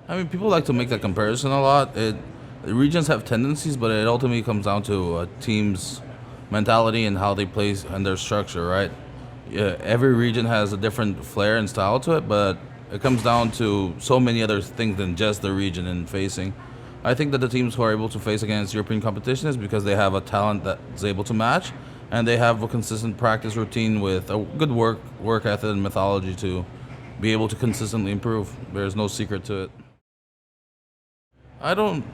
I mean, people like to make that comparison a lot. The regions have tendencies, but it ultimately comes down to a team's mentality and how they play and their structure, right? Yeah, every region has a different flair and style to it, but it comes down to so many other things than just the region and facing. I think that the teams who are able to face against European competition is because they have a talent that's able to match, and they have a consistent practice routine with a good work ethic and methodology to be able to consistently improve. There's no secret to it. I don't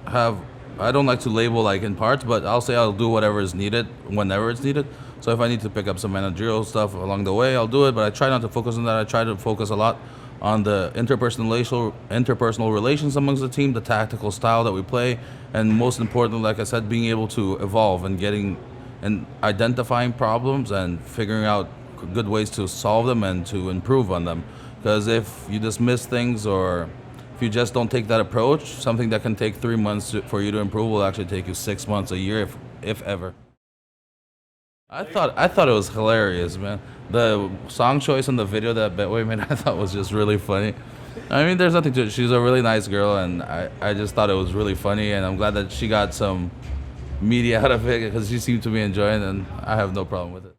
have I don't like to label like in parts, but I'll say I'll do whatever is needed whenever it's needed. So if I need to pick up some managerial stuff along the way, I'll do it. But I try not to focus on that. I try to focus a lot on the interpersonal relations amongst the team, the tactical style that we play, and most importantly, like I said, being able to evolve and getting and identifying problems and figuring out good ways to solve them and to improve on them. Because if you dismiss things or if you just don't take that approach, something that can take 3 months for you to improve will actually take you 6 months, a year, if ever. I thought it was hilarious, man. The song choice in the video that Betway made, I thought was just really funny. I mean, there's nothing to it. She's a really nice girl, and I just thought it was really funny, and I'm glad that she got some media out of it because she seemed to be enjoying it, and I have no problem with it.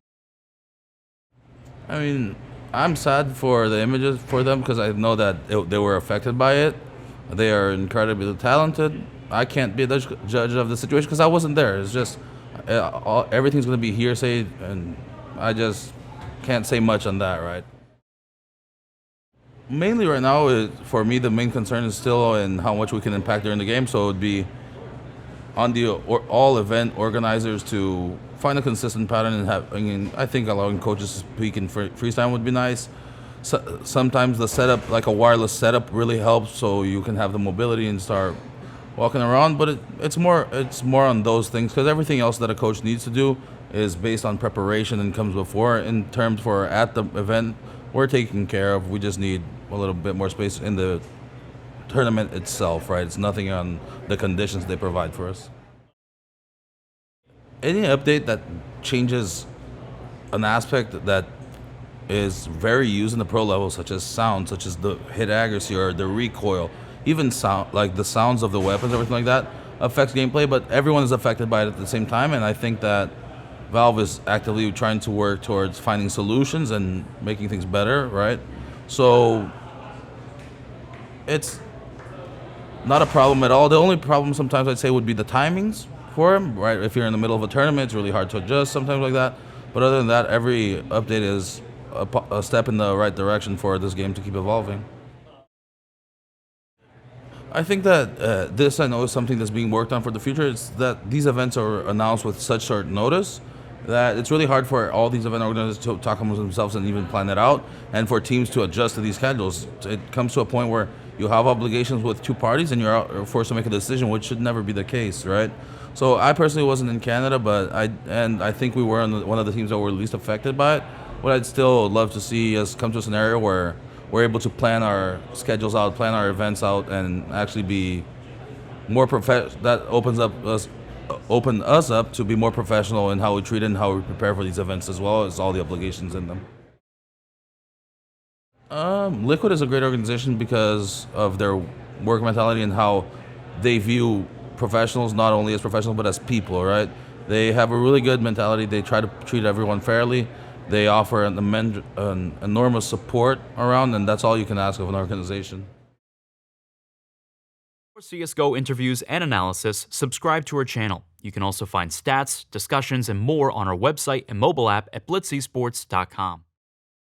I mean, I'm sad for the images for them because I know that they were affected by it. They are incredibly talented. I can't be the judge of the situation because I wasn't there. It's just everything's going to be hearsay, and I just can't say much on that, right? Mainly right now, for me, the main concern is still in how much we can impact during the game. So it would be on the all event organizers to find a consistent pattern and have. I mean, I think allowing coaches to speak in freestyle would be nice. Sometimes the setup, like a wireless setup, really helps, so you can have the mobility and start walking around. But it's more on those things because everything else that a coach needs to do is based on preparation and comes before. In terms for at the event, we're taken care of. We just need a little bit more space in the tournament itself, right? It's nothing on the conditions they provide for us. Any update that changes an aspect that is very used in the pro level, such as sound, such as the hit accuracy or the recoil, even sound, like the sounds of the weapons, everything like that, affects gameplay, but everyone is affected by it at the same time, and I think that Valve is actively trying to work towards finding solutions and making things better, right? So it's not a problem at all. The only problem sometimes I'd say would be the timings for him, right? If you're in the middle of a tournament, it's really hard to adjust sometimes like that. But other than that, every update is a step in the right direction for this game to keep evolving. I think that this I know is something that's being worked on for the future. It's that these events are announced with such short notice that it's really hard for all these event organizers to talk amongst themselves and even plan it out, and for teams to adjust to these schedules. It comes to a point where you have obligations with two parties and you're forced to make a decision, which should never be the case, right? So I personally wasn't in Canada, but I think we were on one of the teams that were least affected by it. But I'd still love to see us come to a scenario where we're able to plan our schedules out, plan our events out, and actually be more that open us up to be more professional in how we treat it and how we prepare for these events, as well as all the obligations in them. Liquid is a great organization because of their work mentality and how they view professionals not only as professionals but as people, right? They have a really good mentality. They try to treat everyone fairly. They offer an enormous support around, and that's all you can ask of an organization. For CSGO interviews and analysis, subscribe to our channel. You can also find stats, discussions, and more on our website and mobile app at blitzesports.com.